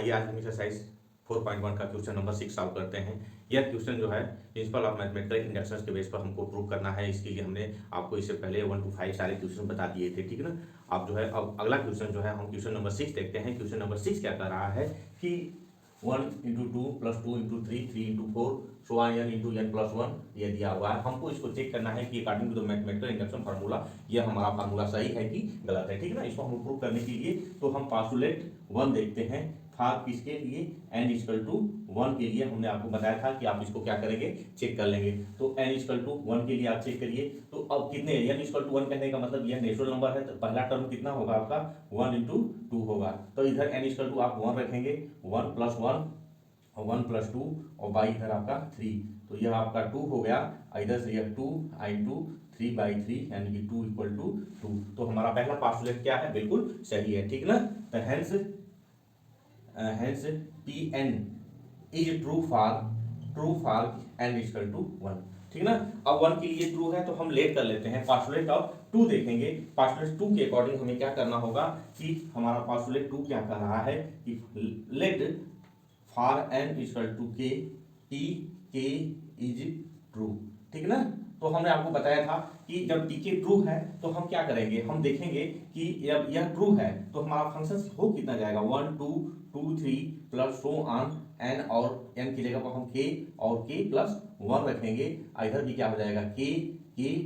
आइए आज हम एक्सरसाइज 4.1 का क्वेश्चन नंबर 6 सॉल्व करते हैं। यह क्वेश्चन जो है प्रिंसिपल ऑफ मैथमेटिकल इंडक्शंस के बेस पर हमको प्रूव करना है। इसके लिए हमने आपको इससे पहले 1 to 5 सारे क्वेश्चन बता दिए थे, ठीक है ना। अब जो है अब अगला क्वेश्चन जो है हम क्वेश्चन नंबर 6 देखते हैं। क्वेश्चन नंबर 6 क्या कर रहा है कि 1 into 2 plus 2 into 3 3 into 4 so on n into n plus 1 ये दिया हुआ है। हमको इसको चेक करना है कि according to the mathematical induction formula ये हमारा फार्मूला सही है कि गलत है, ठीक है ना। इसको हम प्रूव करने के लिए तो हम पास्टुलेट 1 देखते हैं। फॉर किसके लिए? n इक्वल टू 1 के लिए हमने आपको बताया था कि आप इसको क्या करेंगे, चेक कर लेंगे। तो n इक्वल टू 1 के लिए आप चेक करिए। तो अब कितने n इक्वल टू 1 कहने का मतलब यह नेचुरल नंबर है, तो पहला टर्म कितना होगा आपका 1 into 2 होगा। तो इधर n इक्वल टू आप 1 रखेंगे, 1 plus 1 और 1 plus 2 और बाई इधर आपका 3, तो यह आपका 2 हो गया। इधर से यह 2 into 3/3 यानी कि 2 इक्वल टू 2। तो हमारा पहला पास्टुलेट क्या है, बिल्कुल सही है, ठीक ना। तो hence Pn is true for n equal to 1, ठीक ना। अब 1 के लिए ट्रू है तो हम लेट कर लेते हैं, पास्टुलेट ऑफ 2 देखेंगे। पास्टुलेट 2 के अकॉर्डिंग हमें क्या करना होगा कि हमारा पास्टुलेट 2 क्या कर रहा है कि let for n equal to k के इज ट्रू, ठीक ना। तो हमने आपको बताया था कि जब टी के ट्रू है तो हम क्या करेंगे, हम देखेंगे कि जब यह ट्रू है तो हमारा फंक्शन हो कितना जाएगा 1 2 2 3 प्लस सो ऑन n, और n की जगह पर हम k और k प्लस 1 रखेंगे। इधर भी क्या हो जाएगा k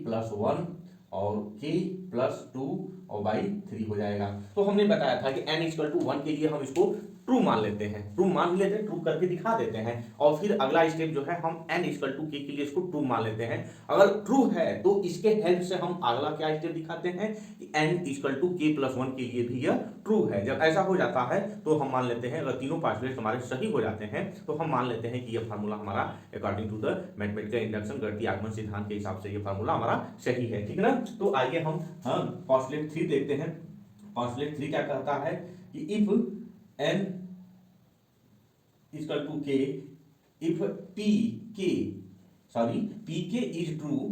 प्लस 1 और k प्लस 2 और बाई 3 हो जाएगा। तो हमने बताया था कि n इक्वल टू 1 के लिए हम इसको ट्रू मान लेते हैं, ट्रू मान लेते हैं, ट्रू करके दिखा देते हैं। और फिर अगला स्टेप जो है हम n इक्वल टू k के लिए इसको ट्रू मान लेते हैं। अगर ट्रू है तो इसके हेल्प से हम अगला क्या स्टेप दिखाते हैं कि n equal to k plus 1 के लिए भी यह ट्रू है। जब ऐसा हो जाता है तो हम मान लेते हैं, अगर तीनों पास्टुलेट हमारे सही हो जाते हैं तो हम मान लेते हैं कि यह फार्मूला हमारा according to the mathematical induction गणितीय आगमन सिद्धांत के हिसाब से यह फार्मूला हमारा सही है, ठीक है ना। तो आइए हम पास्टुलेट 3 देखते हैं। पास्टुलेट 3 क्या कहता है कि if n equal to k if pk is true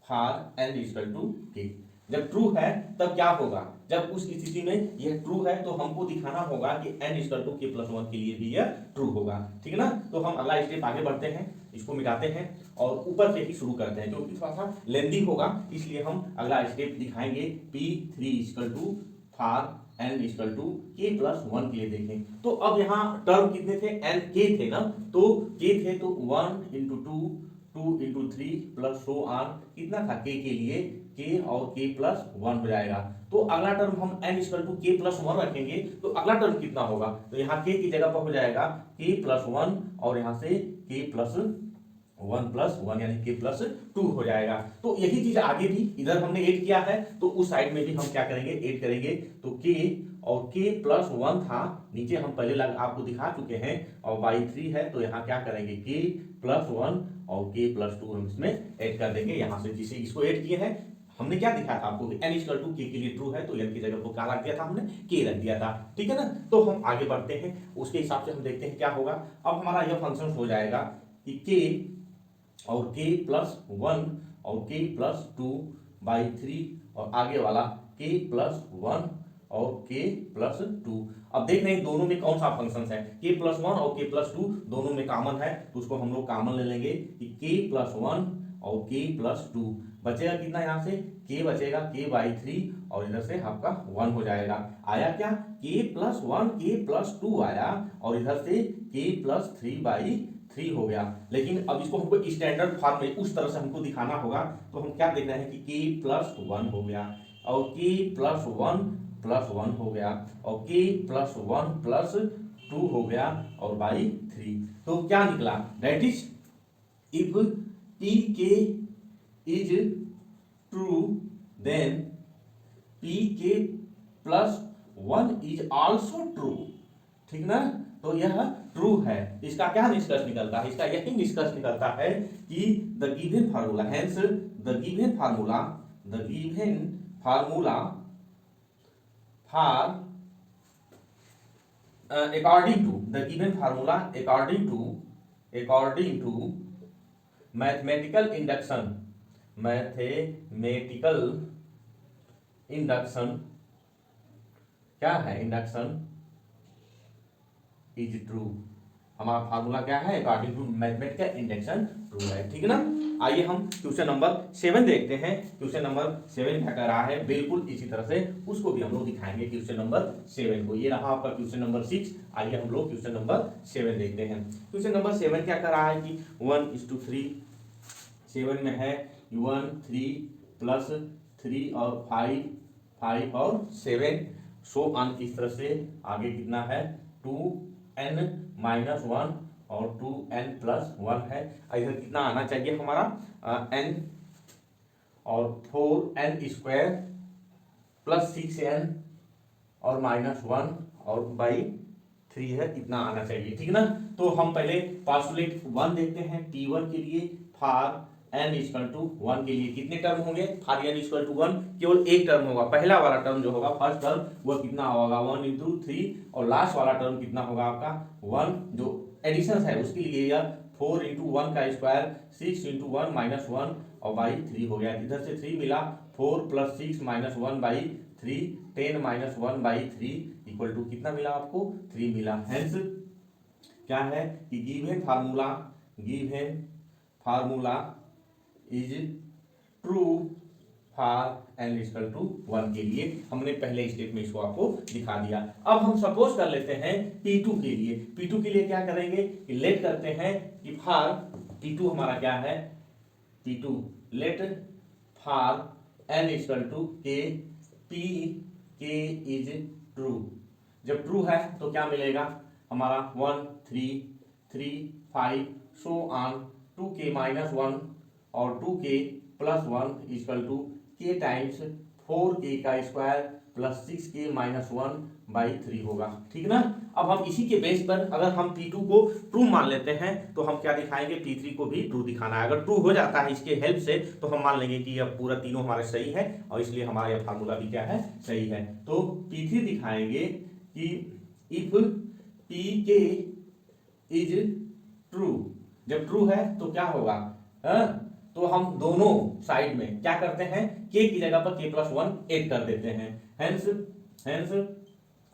for n equal to k। जब ट्रू है तब क्या होगा, जब उस स्थिति में यह ट्रू है तो हमको दिखाना होगा कि n equal to k plus 1 के लिए भी यह ट्रू होगा, ठीक है ना। तो हम अगला स्टेप आगे बढ़ते हैं, इसको मिटाते हैं और ऊपर से ही शुरू करते हैं क्योंकि थोड़ा सा लेंदी होगा, इसलिए हम अगला स्टेप दिखाएंगे p3 equal to for n equal to k plus 1 के लिए देखें। तो अब यहाँ टर्म कितने थे, n k थे ना, तो k थे तो 1 into 2 2 into 3 plus so on कितना था k के लिए k और k प्लस 1 हो जाएगा। तो अगला टर्म हम n equal to k plus 1 रखेंगे तो अगला टर्म कितना होगा, तो यहाँ k की जगह पर हो जाएगा k प्लस 1 और यहाँ से k प्लस 1 यानी k प्लस 2 हो जाएगा। तो यही चीज आगे भी इधर हमने ऐड किया है तो उस साइड में भी हम क्या करेंगे, ऐड करेंगे। तो k और k प्लस 1 था, नीचे हम पहले आपको दिखा चुके हैं, और बाई 3 है तो यहाँ क्या करेंगे k प्लस 1 और k प्लस 2 हम इसमें ऐड कर देंगे। यहाँ से जिसे इसको ऐड किए हैं हमने क्या दिखाया था आपको कि n इक्वल टू k के लिए ट्रू है तो n की जगह पर क्या रख दिया था, हमने k रख दिया था, ठीक है ना। तो हम आगे बढ़ते हैं, उसके हिसाब से हम देखते हैं क्या होगा। अब हमारा यह फंक्शन हो जाएगा कि k और k प्लस 1 और k प्लस 2 बाई 3 और आगे वाला k प्लस 1 और k प्लस 2। अब देख रहे हैं दोनों में कौन सा फंक्शन है, k प्लस 1 और k प्लस 2 दोनों में कॉमन है तो उसको हम लोग कॉमन ले लेंगे कि k प्लस 1 और k प्लस 2 बचेगा कितना, यहाँ से k बचेगा k बाई 3 और इधर से आपका 1 हो जाएगा। आया क्या, k प्लस 1 k प्लस 2 आया और इधर से k प्लस 3 बाई 3 हो गया। लेकिन अब इसको हमको स्टैंडर्ड फॉर्म में उस तरह से हमको दिखाना होगा तो हम क्या देख रहे हैं कि k प्लस 1 हो गया और k प्लस 1 हो गया और k प्लस 1 प्लस 2 हो गया और बाई 3। तो क्या निकला, that is if pk is true then pk plus 1 is also true, ठीक ना। तो यह ट्रू है। इसका क्या निष्कर्ष निकलता है, इसका यही निष्कर्ष निकलता है कि the given formula hence the given formula for according to mathematical induction क्या है, इंडक्शन इज ट्रू। हमारा फार्मूला क्या है, according to mathematical induction true है, ठीक है ना। आइए हम क्वेश्चन नंबर 7 देखते हैं। क्वेश्चन नंबर 7 क्या कर रहा है, बिल्कुल इसी तरह से उसको भी हम लोग दिखाएंगे क्वेश्चन नंबर 7 को। ये रहा आपका क्वेश्चन नंबर 6। आइए हम लोग क्वेश्चन नंबर 7 देखते हैं। क्वेश्चन नंबर 7 क्या कर रहा है कि 1:3 7 में है 1 3 प्लस 3 और 5 5 और 7 सो ऑन। इस तरह से आगे कितना है 2n माइनस 1 और 2n प्लस 1 है। इधर कितना आना चाहिए हमारा n और 4n स्क्वायर प्लस 6n और माइनस 1 और बाई 3 है, इतना आना चाहिए, ठीक ना। तो हम पहले पास्टुलेट 1 देखते हैं। P1 के लिए फॉर n इक्वल टू 1 के लिए कितने टर्म होंगे, फॉर n इक्वल टू 1 केवल एक टर्म होगा। पहला वाला टर्म जो होगा फर्स्ट टर्म वह कितना होगा 1 इंटू 3 और लास्ट वाला टर्म कितना होगा आपका 1 जो एडिशन है उसके लिए यह 4 इंटू 1 का स्क्वायर 6 इंटू 1 माइनस 1 और बाई 3 हो गया। इधर से 3 मिला 4 plus 6 minus 1 by 3 10 minus 1 by 3 equal to कितना मिला आपको 3 मिला। हेंस क्या है कि given formula is true for n equal to 1 के लिए। हमने पहले स्टेप में इसको आपको दिखा दिया। अब हम सपोज कर लेते हैं P2 के लिए। P2 के लिए क्या करेंगे कि लेट करते हैं कि फॉर P2 हमारा क्या है, P2 let for n equal to k p k is true. जब ट्रू है तो क्या मिलेगा हमारा 1 3 3 5 सो ऑन 2k माइनस 1 और 2k plus 1 equal to k times 4k का square plus 6k minus 1 by 3 होगा, ठीक ना। अब हम इसी के बेस पर अगर हम P2 को ट्रू मान लेते हैं तो हम क्या दिखाएंगे P3 को भी ट्रू दिखाना है। अगर ट्रू हो जाता है इसके हेल्प से तो हम मान लेंगे कि यह पूरा तीनों हमारे सही है और इसलिए हमारा यह फार्मूला भी क्या है सही है। तो P3 दिखाएंगे कि इफ Pk इज ट्रू। जब ट्रू है तो क्या होगा तो हम दोनों साइड में क्या करते हैं k की जगह पर k प्लस 1 ऐड कर देते हैं। हेंस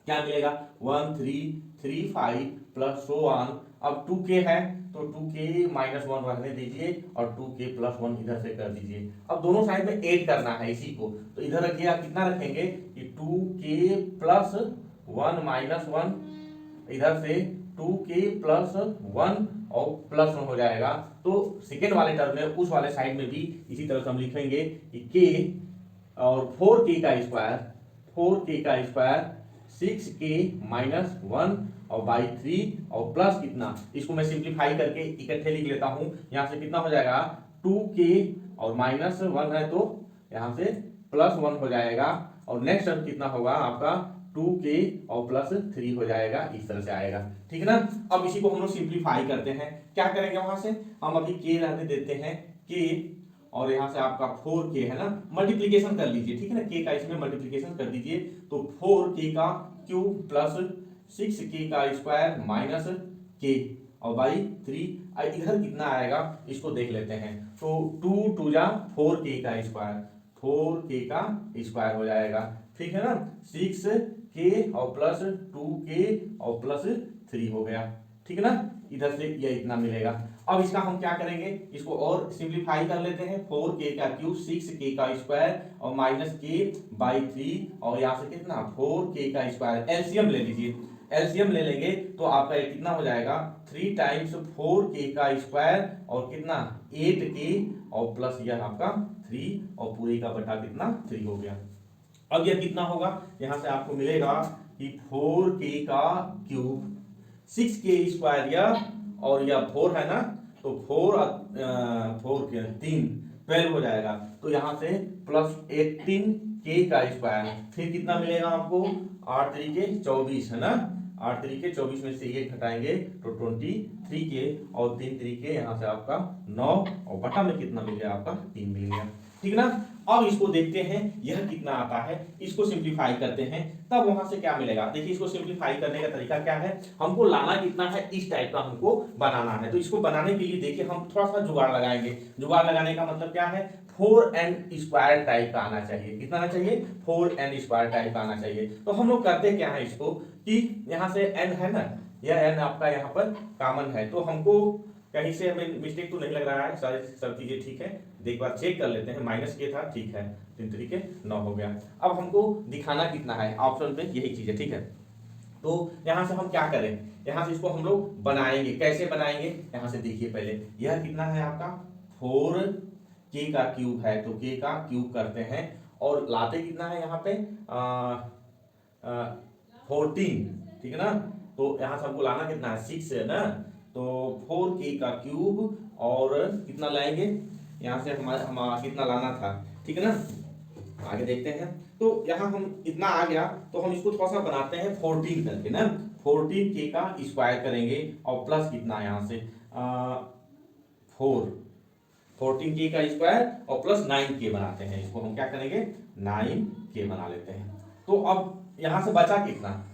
क्या मिलेगा 1 3 3 5 प्लस सो ऑन। अब 2k है तो 2k माइनस 1 रखने दीजिए और 2k प्लस 1 इधर से कर दीजिए। अब दोनों साइड में ऐड करना है इसी को, तो इधर रखिएगा कितना रखेंगे कि 2k प्लस 1 माइनस 1 इधर से 2k प्लस 1 और प्लस 1 हो जाएगा। तो सेकेंड वाले टर्म में उस वाले साइड में भी इसी तरह से हम लिखेंगे कि k और 4k का स्क्वायर 6k माइनस 1 और बाई 3 और प्लस कितना, इसको मैं सिंप्लीफाई करके इकट्ठे लिख लेता हूं। यहां से कितना हो जाएगा 2k और माइनस 1 है तो यहां से प्लस 1 हो जाएगा और नेक्स्ट टर्म कितना होगा आपका 2k और प्लस 3 हो जाएगा, इस तरह से आएगा, ठीक है ना। अब इसी को हम लोग सिंप्लीफाई करते हैं। क्या करेंगे वहां से हम अभी k रहने देते हैं k और यहाँ से आपका 4k है ना, मल्टीप्लीकेशन कर लीजिए, ठीक है ना। k का इसमें मल्टीप्लीकेशन कर दीजिए तो 4k का क्यूब प्लस 6k का स्क्वायर माइनस k और बाई 3 इधर कितना आएगा इसको देख लेते हैं। तो 2 2 जा 4k का स्क्वायर 4k का स्क्वायर हो जाएगा, ठीक है ना। 6k और प्लस 2k और प्लस 3 हो गया, ठीक है ना। इधर से ये इतना मिलेगा। अब इसका हम क्या करेंगे इसको और सिंप्लीफाई कर लेते हैं। 4k का क्यूब 6k का स्क्वायर और माइनस k बाई 3 और यहाँ से कितना 4k का स्क्वायर। एलसीएम ले लीजिए, एलसीएम ले लेंगे तो आपका ये कितना हो जाएगा 3 टाइम्स 4k का स्क्वायर और कितना 8k और प्लस यह आपका 3 और पूरे का बटा कितना 3 हो गया। अब यह कितना होगा यहाँ से आपको मिलेगा कि 4k का क्यूब 6k स्क्वायर यह और यह 4 है ना, तो 4 के 3 12 हो जाएगा। तो यहाँ से प्लस 18k का स्क्वायर फिर कितना मिलेगा आपको 8 तरीके 24 है ना, 8 तरीके 24 में से ये घटाएंगे तो 23k और 3 तरीके यहाँ से आपका 9 और बटा में कितना मिल गया आपका 3 मिल गया, ठीक ना। अब इसको देखते हैं यह कितना आता है, इसको सिंप्लीफाई करते हैं तब वहां से क्या मिलेगा। देखिए इसको सिंप्लीफाई करने का तरीका क्या है, हमको लाना कितना है इस टाइप का हमको बनाना है। तो इसको बनाने के लिए देखिए हम थोड़ा सा जुगाड़ लगाएंगे। जुगाड़ लगाने का मतलब क्या है 4n स्क्वायर टाइप का आना चाहिए। कितना आना चाहिए 4n स्क्वायर टाइप का आना चाहिए। तो हम लोग करते क्या है इसको कि यहाँ से n है ना, यह एन आपका यहाँ पर कॉमन है, तो हमको कहीं से हमें मिस्टेक तो नहीं लग रहा है, सारी सब चीजें ठीक है। एक बार चेक कर लेते हैं, माइनस के था, ठीक है, 3 तरीके 9 हो गया। अब हमको दिखाना कितना है, ऑप्शन पे यही चीज है, ठीक है। तो यहाँ से हम क्या करें, यहाँ से इसको हम लोग बनाएंगे, कैसे बनाएंगे, यहाँ से देखिए पहले, यह कितना है आपका 4k का क्यूब है, तो k का क्यूब करते हैं और लाते कितना है यहाँ पे 14, ठीक है ना। तो यहाँ से हमको लाना कितना है 6 है ना, तो 4k का क्यूब और कितना लाएंगे यहाँ से हमारा कितना लाना था, ठीक है ना। आगे देखते हैं, तो यहाँ हम इतना आ गया, तो हम इसको थोड़ा सा बनाते हैं 14 करके ना, 14k का स्क्वायर करेंगे और प्लस कितना है यहाँ से 14k का स्क्वायर और प्लस 9k बनाते हैं, इसको हम क्या करेंगे 9k बना लेते हैं। तो अब यहाँ से बचा कितना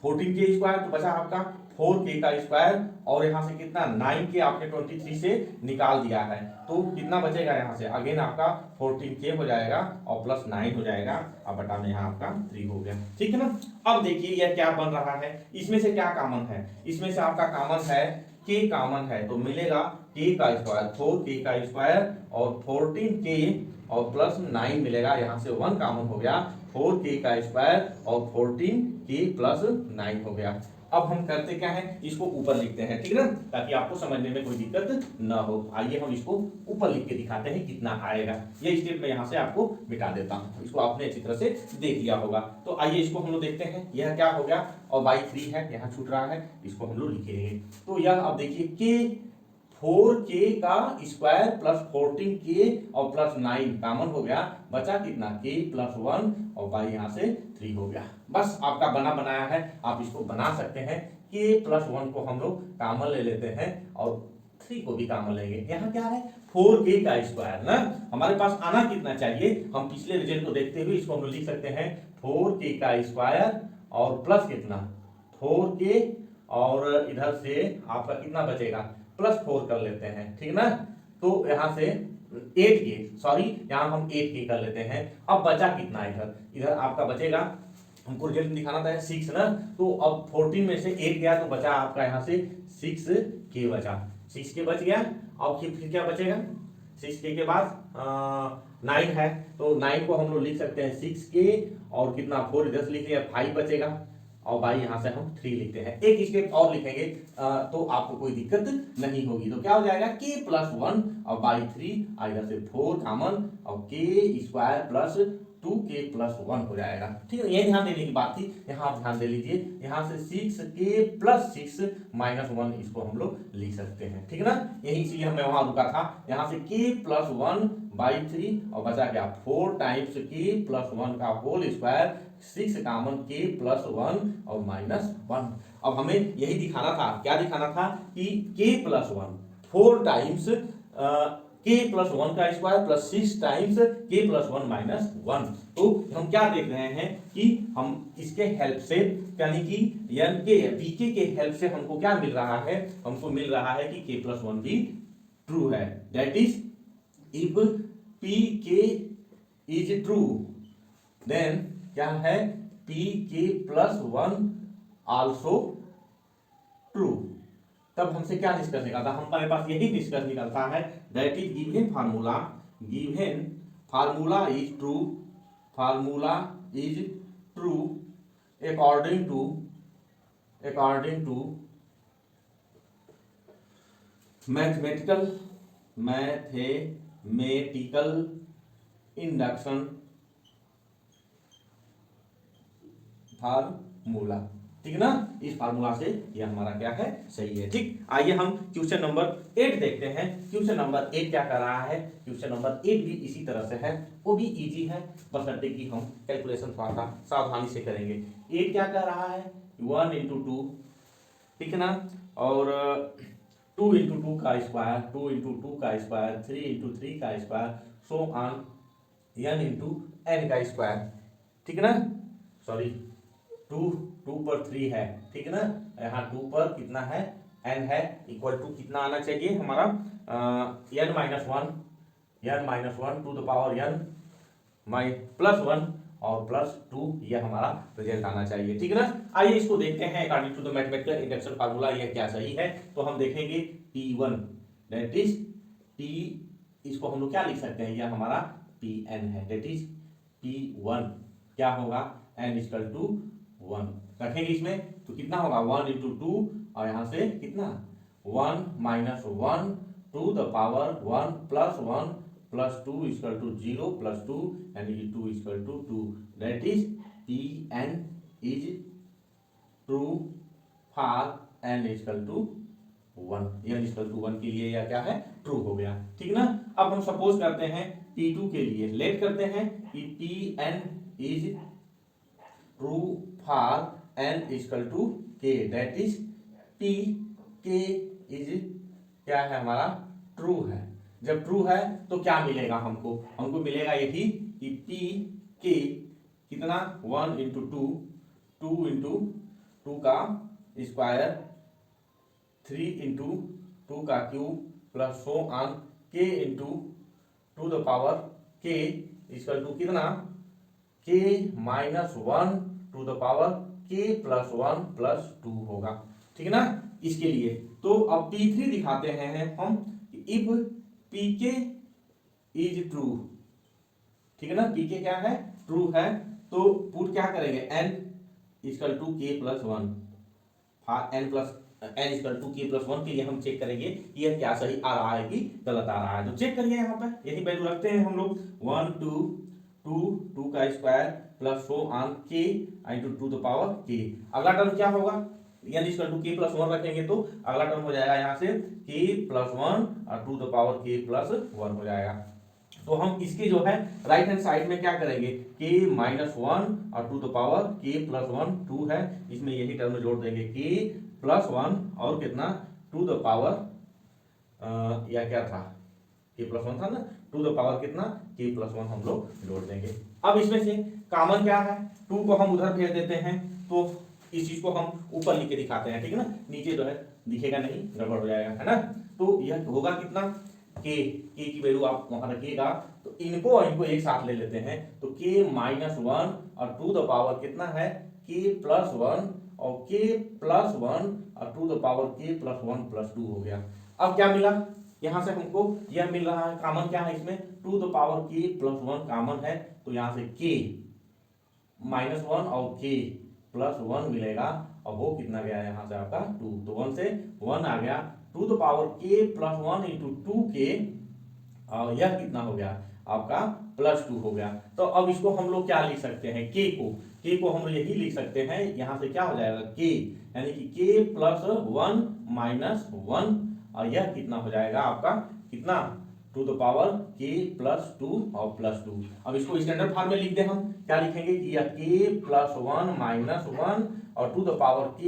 14k स्क्वायर, तो बचा आपका 4k का स्क्वायर और यहाँ से कितना 9k आपने 23 से निकाल दिया है, तो कितना बचेगा यहाँ से अगेन आपका 14k हो जाएगा और प्लस 9 हो जाएगा, अब बटा में यहाँ आपका 3 हो गया, ठीक है ना। अब देखिए यह क्या बन रहा है, इसमें से क्या कॉमन है, इसमें से आपका कॉमन है k कॉमन है, तो मिलेगा k का स्क्वायर 4k का स्क्वायर और 14k और प्लस 9 मिलेगा, यहाँ से 1 कॉमन हो गया, 4k का स्क्वायर और 14k प्लस 9 हो गया। अब हम करते क्या है, इसको ऊपर लिखते हैं, ठीक है ना, ताकि आपको समझने में कोई दिक्कत ना हो। आइए हम इसको ऊपर लिख के दिखाते हैं कितना आएगा। ये स्टेप मैं यहाँ से आपको मिटा देता हूँ, इसको आपने अच्छी तरह से देख लिया होगा। तो आइए इसको हम लोग देखते हैं, यह क्या हो गया और बाई 3 है, यहाँ छूट रहा है, इसको हम लोग लिखेंगे। तो यह अब देखिए k 4k का स्क्वायर प्लस 14k और प्लस 9 कॉमन हो गया, बचा कितना k प्लस 1 और बाई यहाँ से 3 हो गया। बस आपका बना बनाया है, आप इसको बना सकते हैं। k प्लस 1 को हम लोग कॉमन ले लेते हैं और 3 को भी कॉमन लेंगे। यहाँ क्या है 4k का स्क्वायर ना, हमारे पास आना कितना चाहिए, हम पिछले रिजल्ट को देखते हुए इसको हम लोग लिख सकते हैं 4k का स्क्वायर और प्लस कितना 4k और इधर से आपका कितना बचेगा प्लस 4 कर लेते हैं, ठीक ना। तो यहाँ से 8k, सॉरी यहाँ हम 8k कर लेते हैं। अब बचा कितना इधर, इधर आपका बचेगा, हमको रिजल्ट दिखाना था 6 ना, तो अब 14 में से 8 गया तो बचा आपका यहाँ से 6k बचा, 6k बच गया। अब फिर क्या बचेगा 6k के बाद 9 है, तो 9 को हम लोग लिख सकते हैं 6k और कितना 4 इधर से लिख लिया 5 बचेगा और भाई यहाँ से हम 3 लिखते हैं। एक स्टेप और लिखेंगे तो आपको कोई दिक्कत नहीं होगी। तो क्या हो जाएगा k प्लस 1 और बाई 3 इधर से 4 कॉमन और k square plus 2k plus 1 हो जाएगा, ठीक है। ये ध्यान देने की बात थी, यहाँ आप ध्यान दे लीजिए, यहाँ से 6k प्लस 6 माइनस 1 इसको हम लोग लिख सकते हैं, ठीक है ना। यही इसीलिए मैं वहां रुका था, यहाँ से k प्लस 1 बाई 3 और बचा क्या 4 टाइम्स k प्लस 1 का whole square 6 common k plus 1 और माइनस 1। अब हमें यही दिखाना था, क्या दिखाना था कि k plus 1 4 times k plus 1 का square plus 6 times k plus 1 minus 1। तो हम क्या देख रहे हैं कि हम इसके हेल्प से यानी कि यानी के pk के हेल्प से हमको क्या मिल रहा है, हमको मिल रहा है कि k प्लस 1 भी ट्रू है। That is if pk is true then क्या है pk प्लस 1 आल्सो ट्रू। तब हमसे क्या निष्कर्ष निकलता, हमारे पास यही निष्कर्ष निकलता है that is given formula is true, formula is true according to mathematical induction formula, ठीक है ना। इस फार्मूला से ये हमारा क्या है सही है, ठीक। आइए हम क्वेश्चन नंबर 8 देखते हैं। क्वेश्चन नंबर 8 क्या कर रहा है, क्वेश्चन नंबर 8 भी इसी तरह से है, वो भी इजी है, बशर्ते कि हम कैलकुलेशन थोड़ा सा सावधानी से करेंगे। 8 क्या कर रहा है 1 इंटू 2, ठीक है ना, और 2 इंटू 2 का स्क्वायर, 2 इंटू 2 का स्क्वायर, 3 इंटू 3 का square, so on n into n का स्क्वायर, ठीक है ना। सॉरी 2 पर 3 है, ठीक है ना, यहाँ 2 पर कितना है n है, इक्वल टू कितना आना चाहिए हमारा n minus 1 to the power n माइ प्लस 1 और +2 ये हमारा रिजल्ट आना चाहिए, ठीक है ना। आइए इसको देखते हैं according to the mathematical induction formula ये क्या सही है। तो हम देखेंगे P1 दैट इज P, इसको हम लोग क्या लिख सकते हैं, यह हमारा Pn है दैट इज P1 क्या होगा n=1 रखेंगे इसमें, तो कितना होगा 1 × 2 और यहाँ से कितना 1 - 1 टू द पावर 1 + 1 + 2 = 0 + 2 यानी कि 2 = 2 that is Pn is true for n = 1, n = 1 के लिए यह क्या है ट्रू हो गया, ठीक ना। अब हम सपोज करते हैं P2 के लिए, लेट करते हैं कि Pn is true for n = k that is P k is क्या है हमारा ट्रू है। जब ट्रू है तो क्या मिलेगा हमको, हमको मिलेगा यही कि P k कितना 1 × 2 2 × 2 का स्क्वायर 3 × 2 का cube plus so on k × 2 the power k = कितना k - 1 to the power k + 1 + 2 होगा, ठीक है ना। इसके लिए तो अब P3 दिखाते हैं हम, इफ Pk इज ट्रू, ठीक है ना, Pk क्या है ट्रू है, तो पुट क्या करेंगे n = k + 1 n = k + 1 के लिए हम चेक करेंगे कि यह क्या सही आ रहा है कि गलत आ रहा है। तो चेक करिए यहाँ पे यही वैल्यू रखते हैं हम लोग 1 2 2 2 का square plus so on k × 2 the power k। अगला टर्म क्या होगा n = k + 1 रखेंगे तो अगला टर्म हो जाएगा यहाँ से k + 1 और 2 द पावर k + 1 हो जाएगा। तो हम इसके जो है राइट हैंड साइड में क्या करेंगे k - 1 और 2 द पावर k + 1 2 है, इसमें यही टर्म जोड़ देंगे k + 1 और कितना 2 द पावर या क्या था k + 1 था ना, 2 द पावर कितना k + 1 हम लोग जोड़ देंगे। अब इसमें से कॉमन क्या है 2 को हम उधर भेज देते हैं, तो इस चीज को हम ऊपर लिख के दिखाते हैं, ठीक है ना, नीचे जो है दिखेगा नहीं, गड़बड़ हो जाएगा, है ना। तो यह होगा कितना k की वैल्यू आप वहां रखिएगा, तो इनको और इनको एक साथ ले लेते हैं, तो k - 1 और 2 द पावर कितना है k + 1 और k + 1 और 2 द पावर k + 1 + 2 हो गया। अब क्या मिला यहां से हमको, यह मिल रहा है कॉमन क्या है इसमें 2 द पावर k + 1 कॉमन है, तो यहां से k - 1 और k + 1 मिलेगा, और वो कितना गया यहाँ से आपका 2, तो 1 से 1 आ गया 2 द पावर k + 1 × 2k, और यह कितना हो गया आपका +2 हो गया। तो अब इसको हम लोग क्या लिख सकते हैं k को हम लोग यही लिख सकते हैं, यहाँ से क्या हो जाएगा k यानी कि k + 1 - 1, और यह कितना हो जाएगा आपका कितना 2 द पावर k + 2 और +2। अब इसको स्टैंडर्ड फॉर्म में लिख दे, हम क्या लिखेंगे कि यह k + 1 - 1 और 2 द पावर k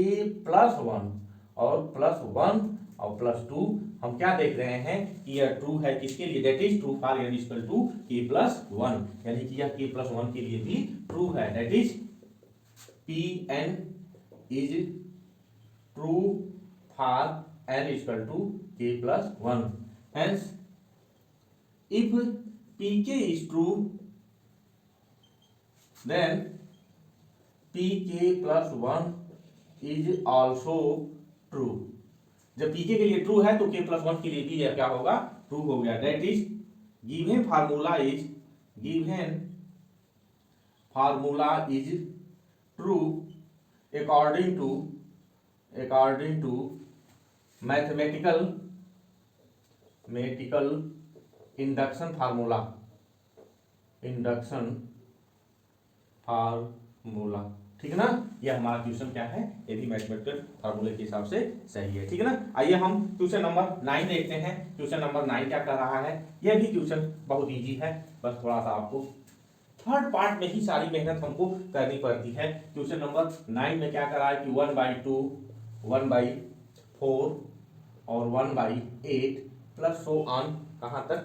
+ 1 और +1 और +2, हम क्या देख रहे हैं कि यह ट्रू है किसके लिए, that is true for n = k + 1, यानी कि यह k + 1 के लिए भी ट्रू है, that is Pn is true for n = k + 1, hence if Pk is true then Pk + 1 is also true। जब Pk के लिए ट्रू है तो k + 1 के लिए भी यह क्या होगा ट्रू हो गया, that is given formula is true according to mathematical induction formula, ठीक है ना। यह हमारा क्वेश्चन क्या है, ये भी मैथमेटिकल फार्मूले के हिसाब से सही है, ठीक है ना। आइए हम क्वेश्चन नंबर 9 देखते हैं। क्वेश्चन नंबर 9 क्या कर रहा है, यह भी क्वेश्चन बहुत इजी है, बस थोड़ा सा आपको थर्ड पार्ट में ही सारी मेहनत हमको करनी पड़ती है। क्वेश्चन नंबर 9 में क्या कर रहा है कि 1/2 1/4 और 1/8 प्लस सो ऑन कहाँ तक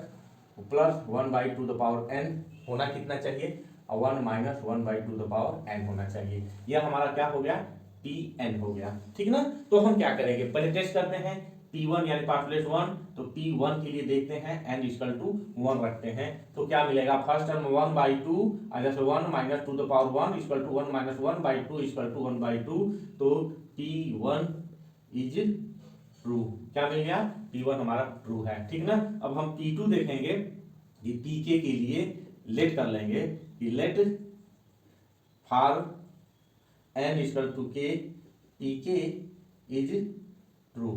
प्लस 1/2 द पावर n होना कितना चाहिए, और 1 - 1/2 द पावर n होना चाहिए। यह हमारा क्या हो गया Pn हो गया, ठीक ना। तो हम क्या करेंगे पहले टेस्ट करते हैं P1 यानी पार्टलेस 1, तो P1 के लिए देखते हैं n इक्वल टू 1 रखते हैं, तो क्या मिलेगा, फर्स्ट टर्म 1/2 जैसे 1 minus to the power 1 equal to 1 minus 1/2 equal to 1/2, तो P1 इज ट्रू। क्या मिल गया, P1 हमारा ट्रू है, ठीक ना। अब हम P2 देखेंगे कि Pk के लिए लेट कर लेंगे कि let for n equal to k Pk is true.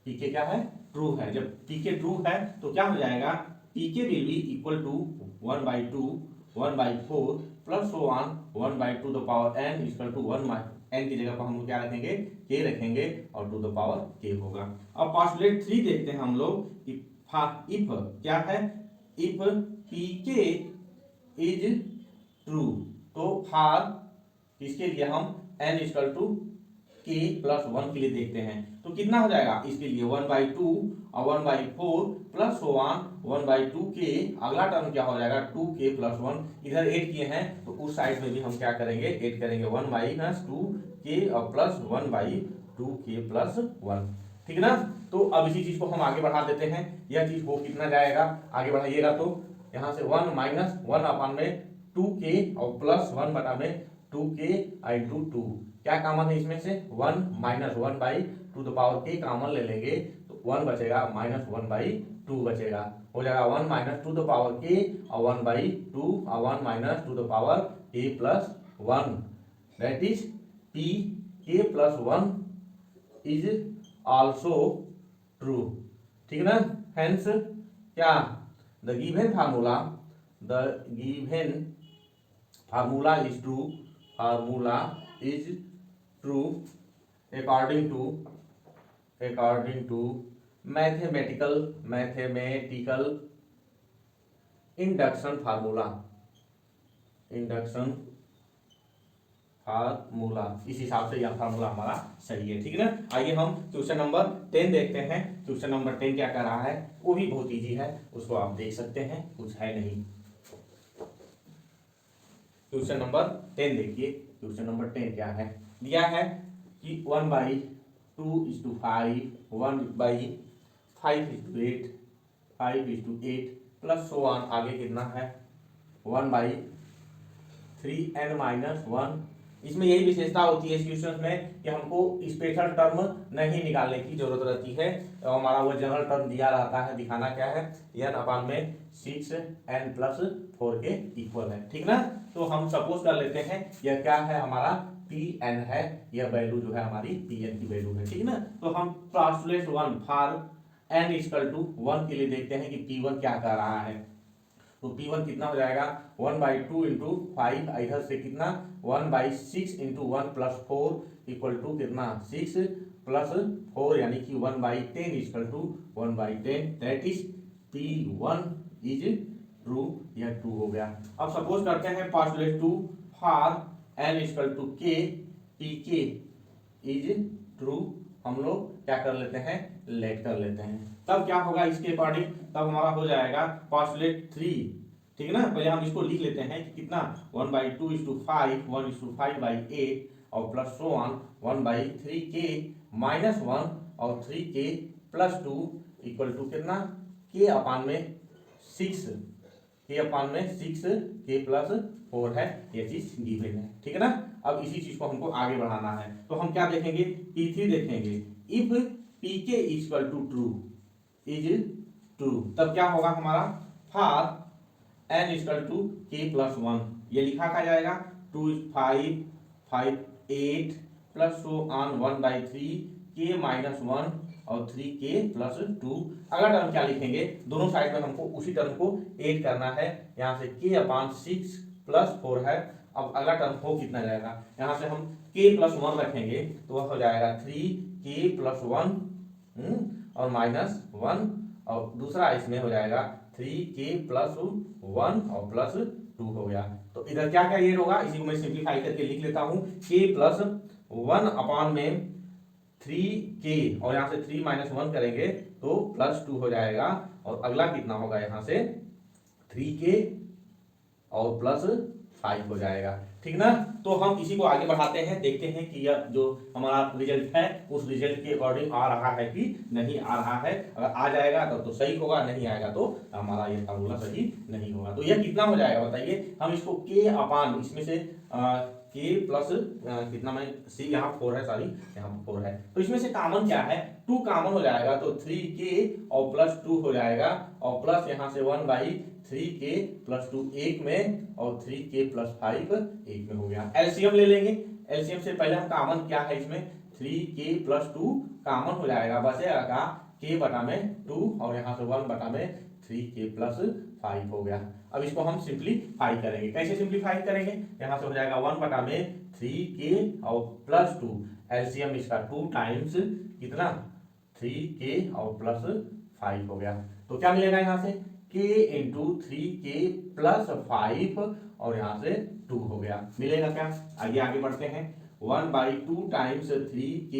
Pk क्या है, ट्रू है। जब Pk ट्रू है तो क्या हो जाएगा, Pk will be equal to 1/2 1/4 plus so on 1/2 the power n equal to 1 n की जगह पर हम लोग क्या रखेंगे, k रखेंगे और टू द पावर k होगा। अब पास्टुलेट 3 देखते हैं हम लोग कि इफ क्या है, इफ Pk इज ट्रू, तो फॉर इसके लिए हम n equal to k plus 1 के लिए देखते हैं, तो कितना हो जाएगा, इसके लिए 1/2 और 1/4 प्लस सो ऑन 1/2k, अगला टर्म क्या हो जाएगा 2k प्लस 1, इधर ऐड किए हैं तो उस साइड में भी हम क्या करेंगे, ऐड करेंगे 1/2k और प्लस 1/2k प्लस 1, ठीक ना। तो अब इसी चीज को हम आगे बढ़ा देते हैं, यह चीज हो कितना जाएगा, आगे बढ़ाइएगा तो यहाँ से 1 माइनस 1 अपान में 2k और प्लस 1 बटा में 2k आई 2 क्या कॉमन है इसमें से, 1 minus 1/2 the power k common ले लेंगे तो 1 बचेगा माइनस 1/2 बचेगा, हो जाएगा 1 माइनस 2 द पावर k और 1/2 और 1 minus 2 the power k plus 1, that is p k plus 1 is also true, ठीक ना। हेंस क्या, the given formula is true, formula is true according to mathematical induction formula, इस हिसाब से यह formula हमारा सही है, ठीक है ना। आइए हम क्वेश्चन नंबर 10 देखते हैं। क्वेश्चन नंबर 10 क्या कर रहा है, वो भी बहुत इजी है, उसको आप देख सकते हैं, कुछ है नहीं। क्वेश्चन नंबर 10 देखिए, क्वेश्चन नंबर 10 क्या है, दिया है कि 1/2:5 1/5:8 5:8 प्लस सो ऑन, आगे कितना है 1/3n-1, इसमें यही विशेषता होती है इस क्वेश्चन में कि हमको स्पेशल टर्म नहीं निकालने की जरूरत रहती है, तो हमारा वो जनरल टर्म दिया रहता है, दिखाना क्या है, n अपान में 6n+4 के इक्वल है, ठीक ना। तो हम सपोज कर लेते हैं यह क्या है, हमारा Pn है, यह वैल्यू जो है हमारी Pn की वैल्यू है, ठीक ना। तो हम postulate 1 for n equal to 1 के लिए देखते हैं कि P1 क्या कर रहा है, तो P1 कितना हो जाएगा 1/2 इंटू 5, इधर से कितना 1/6 इंटू 1 प्लस 4 इक्वल टू कितना 6 प्लस 4 यानी कि 1/10 equal to 1/10, that is P1 is true, यह ट्रू हो गया। अब सपोज करते हैं postulate 2 for n equal to k Pk is true, हम लोग क्या कर लेते हैं, लेट कर लेते हैं, तब क्या होगा इसके अकॉर्डिंग, तब हमारा हो जाएगा पास्टुलेट 3, ठीक है ना। पहले हम इसको लिख लेते हैं कि कितना 1/2:5 1:5/8 और plus so on 1/3k minus 1 और 3k प्लस 2 इक्वल टू कितना k अपान में 6 k प्लस 4 है, ये चीज गिवन है, ठीक है ना। अब इसी चीज को हमको आगे बढ़ाना है, तो हम क्या देखेंगे, P3 देखेंगे, if Pk equal to true is true, तब क्या होगा हमारा, for n equal to k plus 1, ये लिखा क्या जाएगा 2 5 5 8 plus so on 1/3 k minus 1 और 3k प्लस 2, अगला टर्म क्या लिखेंगे, दोनों साइड में हमको उसी टर्म को ऐड करना है, यहाँ से k अपान 6 प्लस 4 है। अब अगला टर्म हो कितना जाएगा, यहाँ से हम k प्लस 1 रखेंगे तो वह हो जाएगा 3k प्लस 1 और माइनस 1, और दूसरा इसमें हो जाएगा 3k प्लस 1 और प्लस 2 हो गया। तो इधर क्या क्या ये होगा, इसी को मैं सिंप्लीफाई करके लिख लेता हूँ, k प्लस 1 अपान में 3k और यहाँ से 3 माइनस 1 करेंगे तो प्लस 2 हो जाएगा, और अगला कितना होगा यहाँ से 3k और प्लस 5 हो जाएगा। ठीक ना। तो हम इसी को आगे बढ़ाते हैं, देखते हैं कि यह जो हमारा रिजल्ट है उस रिजल्ट के अकॉर्डिंग आ रहा है कि नहीं आ रहा है। अगर आ जाएगा तो सही होगा, नहीं आएगा तो हमारा ये फार्मूला सही नहीं होगा। तो यह कितना हो जाएगा बताइए। हम इसको के अपान इसमें से के प्लस कितना में सी, यहाँ 4 है, सॉरी यहाँ 4 है, तो इसमें से कॉमन क्या है, 2 कॉमन हो जाएगा तो 3k और प्लस 2 हो जाएगा, और प्लस यहाँ से 1/3k प्लस 2 एक में, और 3k प्लस 5 एक में हो गया। एलसीएम ले लेंगे। एलसीएम से पहले हम कॉमन क्या है इसमें 3k प्लस 2 कॉमन हो जाएगा, बचेगा k बटा में 2 और यहाँ से 1 बटा में 3k प्लस 5 हो गया। अब इसको हम सिंप्लीफाई करेंगे। कैसे सिंप्लीफाई करेंगे, यहाँ से हो जाएगा 1 बटा में 3k और प्लस 2, एलसीएम इसका 2 टाइम्स कितना 3k और प्लस 5 हो गया। तो क्या मिलेगा यहाँ से k इंटू 3k प्लस 5 और यहाँ से 2 हो गया, मिलेगा क्या। आगे आगे बढ़ते हैं। 1/2 टाइम्स 3k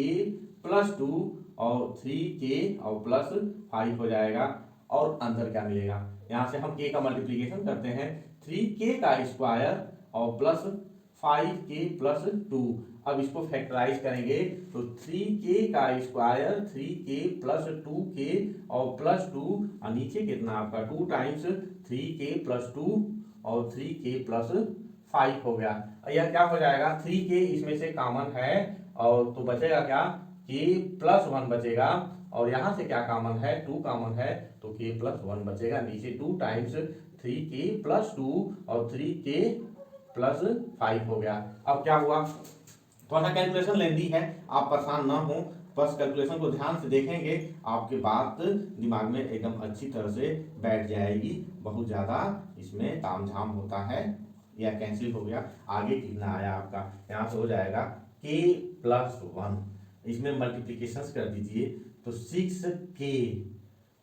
प्लस 2 और 3k और प्लस 5 हो जाएगा, और अंदर क्या मिलेगा, यहाँ से हम k का मल्टीप्लीकेशन करते हैं 3k का स्क्वायर और प्लस 5k प्लस 2। अब इसको फैक्टराइज करेंगे तो 3k का स्क्वायर 3k प्लस 2k और प्लस 2, और नीचे कितना आपका 2 टाइम्स 3k प्लस 2 और 3k प्लस 5 हो गया। यह क्या हो जाएगा 3k इसमें से कॉमन है, और तो बचेगा क्या k प्लस 1 बचेगा, और यहाँ से क्या कॉमन है 2 कॉमन है तो k प्लस 1 बचेगा, नीचे 2 टाइम्स 3k प्लस 2 और 3k प्लस 5 हो गया। अब क्या हुआ, थोड़ा सा कैलकुलेशन लेंदी है, आप परेशान ना हो, बस कैलकुलेशन को ध्यान से देखेंगे, आपके बात दिमाग में एकदम अच्छी तरह से बैठ जाएगी। बहुत ज़्यादा इसमें तामझाम होता है। यह कैंसिल हो गया। आगे कितना आया आपका, यहाँ से हो जाएगा k प्लस 1, इसमें मल्टीप्लीकेशन कर दीजिए तो 6k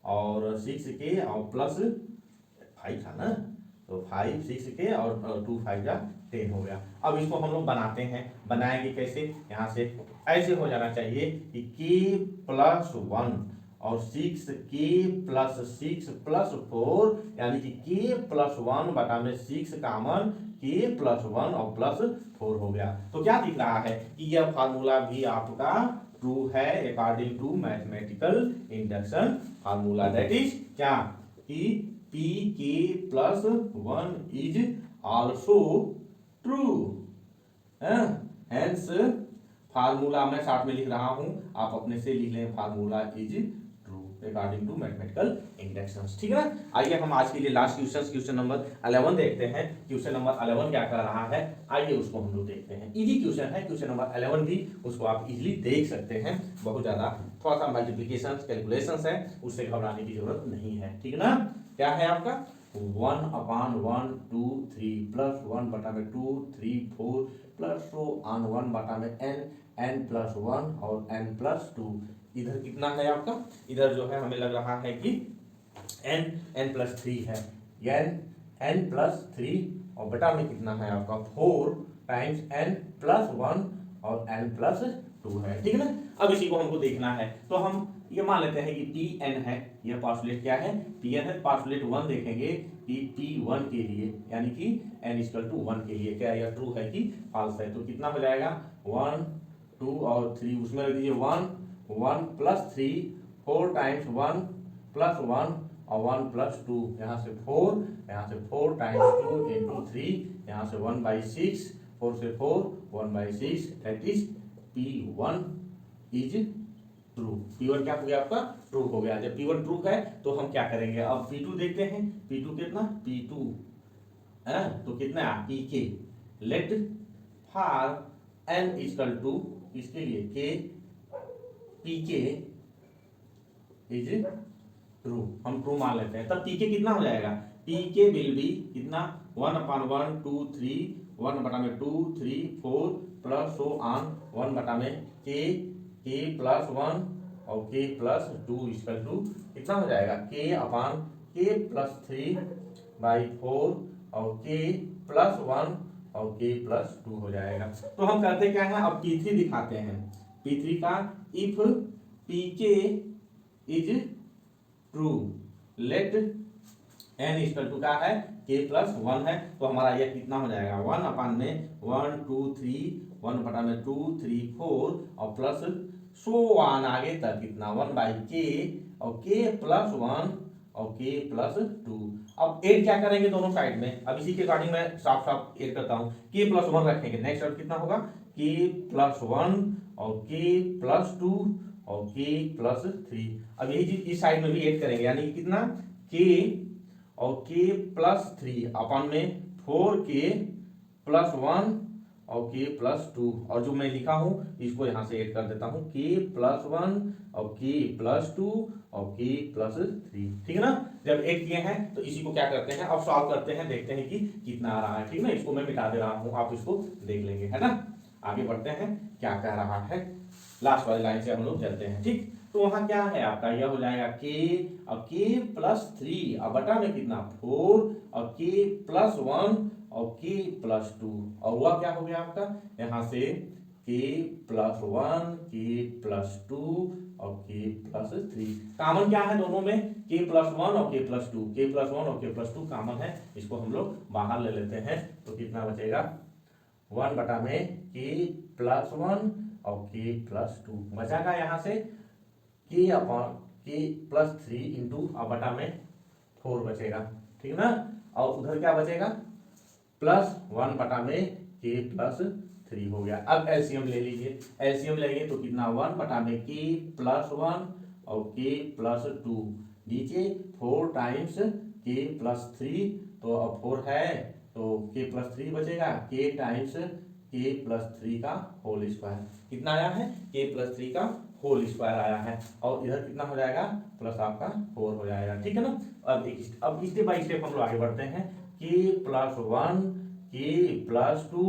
और 6k और प्लस 5 था ना, तो 5 6k और 2 5 जा 10 हो गया। अब इसको हम लोग बनाते हैं, बनाएंगे कैसे, यहाँ से ऐसे हो जाना चाहिए कि k प्लस 1 और 6k प्लस 6 प्लस 4, यानी कि k प्लस 1 बटा में 6 कॉमन, k प्लस 1 और प्लस 4 हो गया। तो क्या दिख रहा है कि यह फार्मूला भी आपका ट्रू है according to mathematical induction formula, that is क्या कि pk plus 1 is also true. Hence formula मैं साथ में लिख रहा हूं, आप अपने से लिख लें, formula is true according to mathematical inductions. ठीक है ना। आइए हम आज के लिए लास्ट क्वेश्चन नंबर 11 देखते हैं। क्वेश्चन नंबर 11 क्या कर रहा है, आइए उसको हम लोग देखते हैं। इजी क्वेश्चन है क्वेश्चन नंबर 11 भी, उसको आप इजीली देख सकते हैं, बहुत ज्यादा थोड़ा सा मल्टीप्लीकेशन कैलकुलेशंस है, उससे घबराने की जरूरत नहीं है। ठीक है ना। क्या है आपका 1/1 2 3 प्लस 1 बटा में 2 3 4 प्लस 1 बटा में n प्लस 1 और n प्लस 2। इधर कितना है आपका, इधर जो है हमें लग रहा है कि n प्लस 3 है, n प्लस 3 और बटा में कितना है आपका 4 टाइम्स n प्लस 1 और n प्लस 2 है। ठीक है ना। अब इसी को हमको देखना है, तो हम ये मान लेते हैं कि Pn है, यह पार्सुलेट क्या है Pn है, पार्सुलेट 1 देखेंगे कि P1 के लिए, यानी कि n इक्वल टू 1 के लिए क्या यह ट्रू है कि फॉल्स है। तो कितना हो जाएगा 1 2 और 3, उसमें रख दीजिए 1 प्लस 3 4 टाइम्स 1 प्लस 1 और 1 प्लस 2, यहाँ से 4, यहाँ से 4 टाइम्स 2 इंटू 3, यहाँ से 1/6, 4 से 4 1/6, that is P1 is true. P1 क्या हो गया आपका ट्रू हो गया। जब P1 ट्रू है तो हम क्या करेंगे, अब P2 देखते हैं। P2 कितना P2 है तो कितना Pk, let for n equal to इसके लिए k Pk इज ट्रू, हम ट्रू मान लेते हैं। तब Pk कितना हो जाएगा, Pk विल बी कितना 1/1 2 3 1 बटा में 2 3 4 प्लस 1 बटा में k प्लस 1 और k प्लस 2 इक्वल टू कितना हो जाएगा k प्लस 3/4 और k प्लस 1 और k प्लस 2 हो जाएगा। तो हम करते क्या है, अब P3 दिखाते हैं। P3 का if Pk is true let n equal to क्या है k प्लस 1 है, तो हमारा यह कितना हो जाएगा 1 अपान में 1 2 3 1 बटा में 2 3 4 और प्लस सो 1 आगे तक कितना 1 बाई k और k प्लस 1 और k प्लस 2। अब एड क्या करेंगे दोनों साइड में, अब इसी के अकॉर्डिंग मैं साफ साफ एड करता हूँ, k प्लस 1 रखेंगे, नेक्स्ट अब कितना होगा k प्लस 1 और k प्लस 2 और k प्लस 3। अब यही चीज इस साइड में भी ऐड करेंगे, यानी कि कितना k और k प्लस 3 अपन में 4k प्लस 1 और k प्लस 2, और जो मैं लिखा हूं इसको यहां से ऐड कर देता हूं k प्लस 1 और k प्लस 2 और k प्लस 3। ठीक है ना, जब ऐड किए हैं तो इसी को क्या करते हैं अब सॉल्व करते हैं, देखते हैं कि कितना आ रहा है। ठीक है ना, इसको मैं मिटा दे रहा हूं, आप इसको देख लेंगे, है ना। आगे बढ़ते हैं, क्या कह रहा है, लास्ट वाली लाइन से हम लोग चलते हैं। ठीक, तो वहां क्या है आपका, यह हो जाएगा k और k प्लस 3 और बटा में कितना 4 और k प्लस 1 और k प्लस 2, और वह क्या हो गया आपका यहाँ से k प्लस 1 k प्लस 2 और k प्लस 3। कॉमन क्या है दोनों में, k प्लस 1 और k प्लस 2, k प्लस 1 और k प्लस 2 कॉमन है, इसको हम लोग बाहर ले लेते हैं, तो कितना बचेगा 1 बटा में k प्लस 1 और k प्लस 2 बचागा यहाँ से k upon k plus 3 into और बटा में 4 बचेगा। ठीक है ना, और उधर क्या बचेगा प्लस 1 बटा में k प्लस 3 हो गया। अब एलसीएम ले लीजिए, एलसीएम लेंगे तो कितना 1 बटा में k प्लस 1 और k प्लस 2, नीचे 4 टाइम्स k प्लस 3, तो अब 4 है तो k प्लस 3 बचेगा, k टाइम्स k प्लस 3 का होल स्क्वायर, कितना आया है k प्लस 3 का होल स्क्वायर आया है, और इधर कितना हो जाएगा प्लस आपका 4 हो जाएगा। ठीक है ना, अब स्टेप बाय स्टेप हम लोग आगे बढ़ते हैं, k प्लस 1 k प्लस 2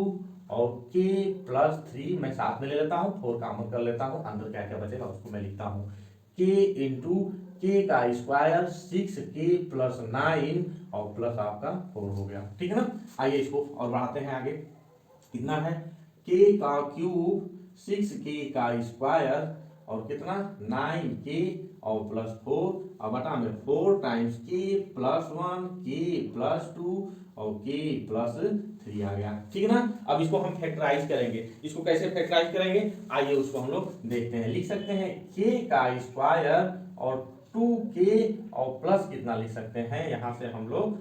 और k प्लस 3 मैं साथ में ले लेता हूँ, 4 कॉमन कर लेता हूँ, अंदर क्या क्या बचेगा उसको मैं लिखता हूँ, k इंटू k का स्क्वायर 6k प्लस 9 और प्लस आपका 4 हो गया। ठीक है ना, आइए इसको और बढ़ाते हैं आगे, कितना है k का क्यूब 6k का स्क्वायर और कितना 9k और प्लस 4 और बटा में 4 times k plus 1 k plus 2 और k प्लस 3 आ गया। ठीक है ना, अब इसको हम फैक्टराइज करेंगे, इसको कैसे फैक्टराइज करेंगे आइए उसको हम लोग देखते हैं। लिख सकते हैं k का स्क्वायर और 2k और प्लस कितना लिख सकते हैं, यहाँ से हम लोग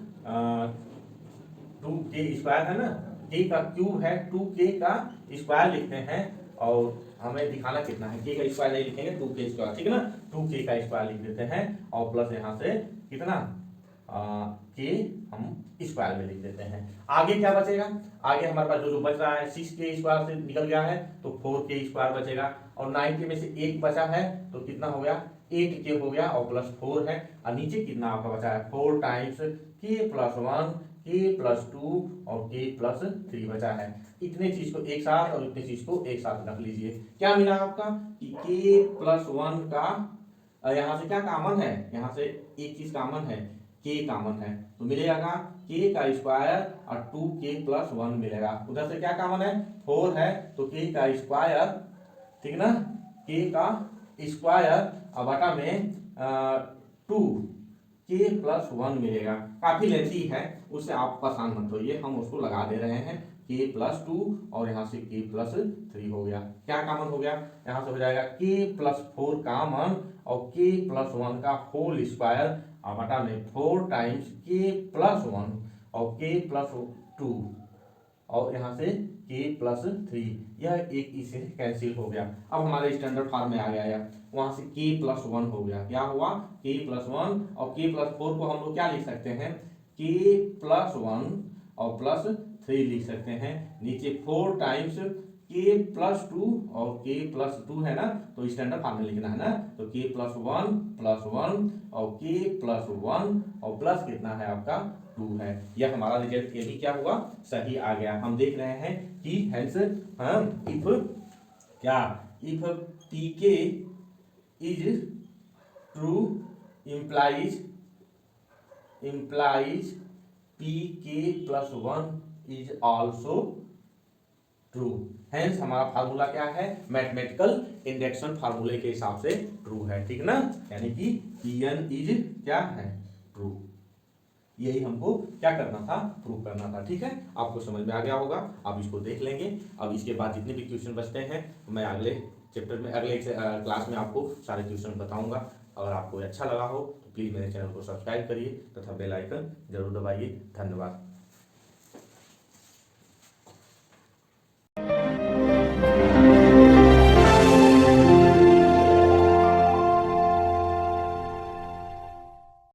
2k स्क्वायर है ना, k का क्यूब है 2k का स्क्वायर लिखते हैं, और हमें दिखाना कितना है k का स्क्वायर नहीं लिखेंगे 2k स्क्वायर। ठीक है ना, 2k का स्क्वायर लिख देते हैं और प्लस यहाँ से कितना k हम स्क्वायर में लिख देते हैं। आगे क्या बचेगा, आगे हमारे पास जो बच रहा है 6k स्क्वायर से निकल गया है तो 4k स्क्वायर बचेगा, और 9k में से 1 बचा है तो कितना हो गया 8k हो गया और प्लस 4 है, और नीचे कितना आपका बचा है 4 times k plus 1 k plus 2 और k प्लस 3 बचा है। इतने चीज को एक साथ और इतने चीज को एक साथ रख लीजिए, क्या मिला आपका कि k प्लस 1 का यहाँ से क्या कॉमन है, यहाँ से एक चीज कॉमन है k कॉमन है, तो मिलेगा k का स्क्वायर और 2k प्लस 1 मिलेगा, उधर से क्या कॉमन है 4 है तो k का स्क्वायर, ठीक ना, k का स्क्वायर और बटा में 2k प्लस 1 मिलेगा। काफी लेंथी है, उससे आप परेशान मत होइए, हम उसको लगा दे रहे हैं k प्लस 2 और यहाँ से k प्लस 3 हो गया। क्या कॉमन हो गया, यहाँ से हो जाएगा k प्लस 4 कॉमन और k प्लस 1 का होल स्क्वायर और बटा में 4 टाइम्स k प्लस 1 और k प्लस 2 और यहाँ से k प्लस 3, यह एक इसे कैंसिल हो गया। अब हमारे स्टैंडर्ड फॉर्म में आ गया है, वहां से k प्लस 1 हो गया, क्या हुआ k प्लस 1 और k प्लस 4 को हम लोग क्या लिख सकते हैं k प्लस 1 और प्लस 3 लिख सकते हैं, नीचे 4 टाइम्स k प्लस 2 और k प्लस 2 है ना, तो स्टैंडर्ड फॉर्म में लिखना है ना, तो k प्लस 1 और k प्लस 1 और प्लस कितना है आपका 2 है। यह हमारा रिजल्ट ये भी क्या हुआ सही आ गया। हम देख रहे हैं कि हेंस इफ क्या if pk is true implies pk plus 1 is also true. Hence हमारा फार्मूला क्या है, मैथमेटिकल इंडक्शन फार्मूले के हिसाब से ट्रू है। ठीक ना, यानी कि pn इज क्या है ट्रू। यही हमको क्या करना था, प्रूव करना था। ठीक है, आपको समझ में आ गया होगा, आप इसको देख लेंगे। अब इसके बाद जितने भी क्वेश्चन बचते हैं मैं अगले चैप्टर में, अगले क्लास में आपको सारे क्वेश्चन बताऊंगा। अगर आपको अच्छा लगा हो तो प्लीज़ मेरे चैनल को सब्सक्राइब करिए तथा बेल आइकन जरूर दबाइए। धन्यवाद।